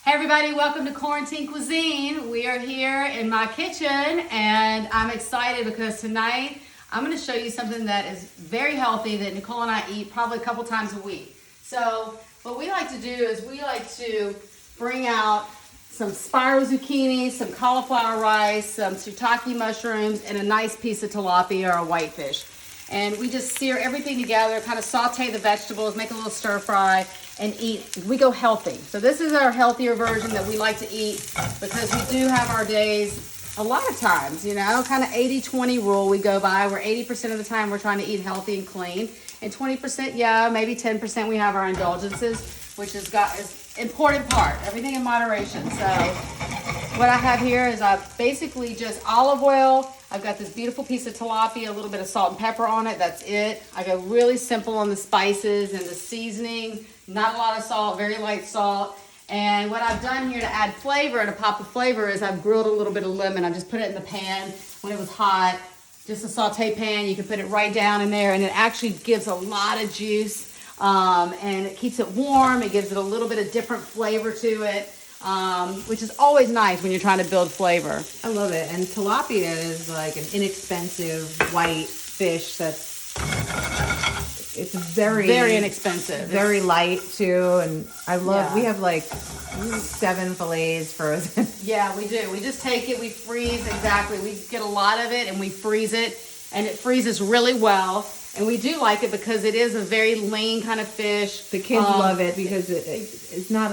Hey everybody, welcome to CORA-ntine Cuisine. We are here in my kitchen and I'm excited because tonight I'm going to show you something that is very healthy that Nicole and I eat probably a couple times a week. So what we like to do is we like to bring out some spiral zucchini, some cauliflower rice, some shiitake mushrooms, and a nice piece of tilapia or a whitefish. And we just sear everything together, kind of saute the vegetables, make a little stir fry, and eat. We go healthy. So this is our healthier version that we like to eat because we do have our days a lot of times, you know, kind of 80-20 rule we go by, where 80% of the time we're trying to eat healthy and clean. And 20%, yeah, maybe 10% we have our indulgences, which is important part, everything in moderation. So what I have here is basically just olive oil. I've got this beautiful piece of tilapia, a little bit of salt and pepper on it. That's it. I go really simple on the spices and the seasoning. Not a lot of salt, very light salt. And what I've done here to add flavor and a pop of flavor is I've grilled a little bit of lemon. I just put it in the pan when it was hot. Just a saute pan. You can put it right down in there and it actually gives a lot of juice. And it keeps it warm. It gives it a little bit of different flavor to it. Which is always nice when you're trying to build flavor. I love it. And tilapia is like an inexpensive white fish it's very inexpensive. Very light too. And I love, we have like 7 fillets frozen. Yeah, we do. We just take it, we freeze, exactly. We get a lot of it and we freeze it and it freezes really well. And we do like it because it is a very lean kind of fish. The kids love it because it's not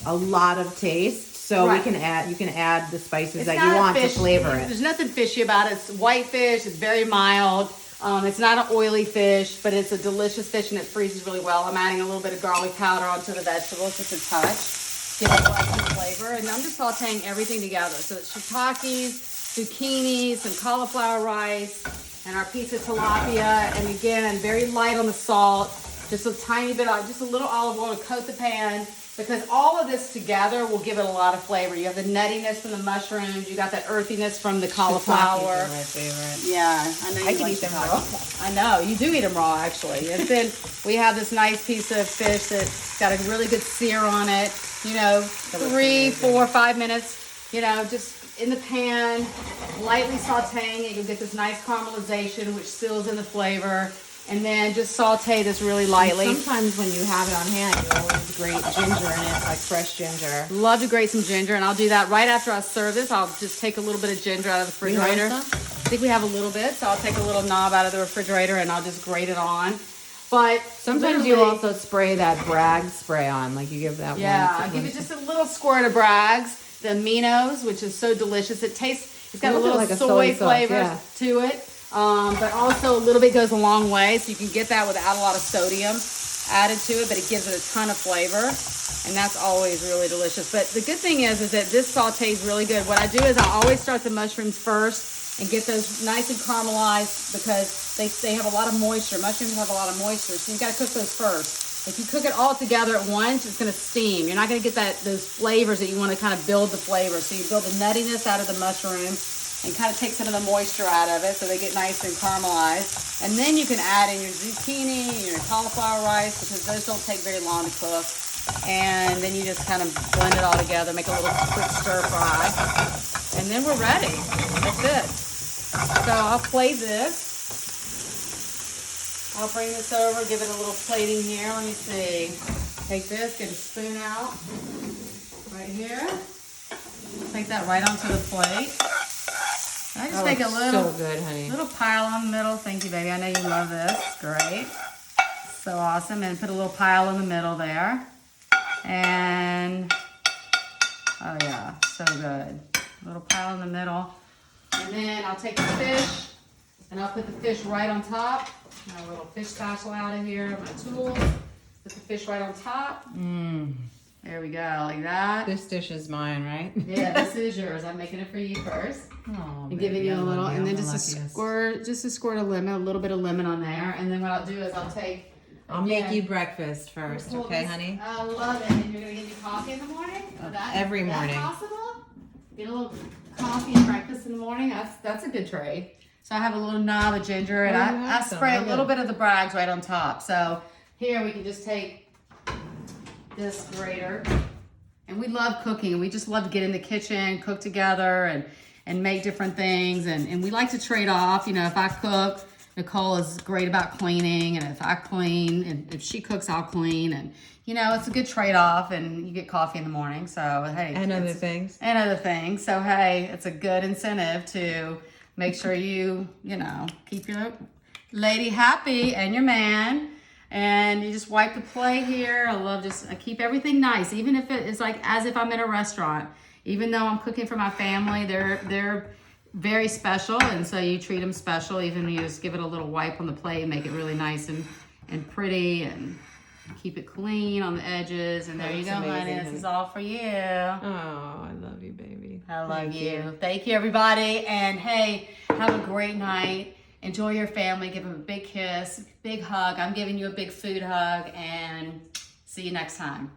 a lot of taste, so right. you can add the spices that you want to flavor it. There's nothing fishy about it. It's white fish. It's very mild. It's not an oily fish, but it's a delicious fish and it freezes really well. I'm adding a little bit of garlic powder onto the vegetables, just a touch, give it a lot of flavor. And I'm just sauteing everything together. So it's shiitakes, zucchini, some cauliflower rice, and our piece of tilapia. And again, very light on the salt. Just a tiny bit of, just a little olive oil to coat the pan. Because all of this together will give it a lot of flavor. You have the nuttiness from the mushrooms. You got that earthiness from the cauliflower. Shiitake's my favorite. Yeah, I know. I can eat them raw. I know you do eat them raw, actually. And then we have this nice piece of fish that's got a really good sear on it. You know, 3, 4, 5 minutes. You know, just in the pan, lightly sautéing it. You'll get this nice caramelization, which seals in the flavor. And then just saute this really lightly. And sometimes when you have it on hand, you always grate ginger in it, like fresh ginger. Love to grate some ginger, and I'll do that right after I serve this. I'll just take a little bit of ginger out of the refrigerator. I think we have a little bit, so I'll take a little knob out of the refrigerator and I'll just grate it on. But sometimes you also spray that Bragg spray on, like you give that one. Yeah, I give it just a little squirt of Bragg's, the aminos, which is so delicious. It's got a little like soy flavor to it. But also a little bit goes a long way, so you can get that without a lot of sodium added to it, but it gives it a ton of flavor, and that's always really delicious. But the good thing is that this saute is really good. What I do is I always start the mushrooms first and get those nice and caramelized because they have a lot of moisture. Mushrooms have a lot of moisture, so you've got to cook those first. If you cook it all together at once, it's going to steam. You're not going to get those flavors that you want to kind of build the flavor. So you build the nuttiness out of the mushroom and kind of take some of the moisture out of it so they get nice and caramelized. And then you can add in your zucchini, your cauliflower rice, because those don't take very long to cook. And then you just kind of blend it all together, make a little quick stir fry. And then we're ready. That's it. So I'll plate this. I'll bring this over, give it a little plating here. Let me see. Take this, get a spoon out right here. Take that right onto the plate. I just make a little, so good, honey. Little pile on the middle. Thank you, baby. I know you love this. Great. So awesome. And put a little pile in the middle there. And, oh yeah, so good. A little pile in the middle. And then I'll take the fish, and I'll put the fish right on top. My little fish spatula out of here, my tools. Put the fish right on top. There we go, like that. This dish is mine, right? Yeah, this is yours. I'm making it for you first. Oh, And giving you a little, and then just a squirt of lemon, a little bit of lemon on there. And then what I'll do is I'll make you breakfast first, okay, honey? I love it. And you're gonna give me coffee in the morning? Every morning. Is that possible? Get a little coffee and breakfast in the morning. That's a good trade. So I have a little knob of ginger, and I spray a little bit of the Bragg's right on top. So here we can just take this grater And we love cooking. We just love to get in the kitchen, cook together, and make different things. And we like to trade off. You know, if I cook, Nicole is great about cleaning. And if I clean, and if she cooks, I'll clean. And, you know, it's a good trade-off. And you get coffee in the morning. So, hey. And other things. And other things. So, hey, it's a good incentive to make sure you know, keep your lady happy and your man. And you just wipe the plate here. I keep everything nice, even if it's like as if I'm in a restaurant. Even though I'm cooking for my family, they're very special, and so you treat them special. Even you just give it a little wipe on the plate, make it really nice and pretty, and keep it clean on the edges. And there you go, honey. This is all for you. Oh, I love you, baby. I love you. Thank you, everybody. And hey, have a great night. Enjoy your family. Give them a big kiss, big hug. I'm giving you a big food hug, and see you next time.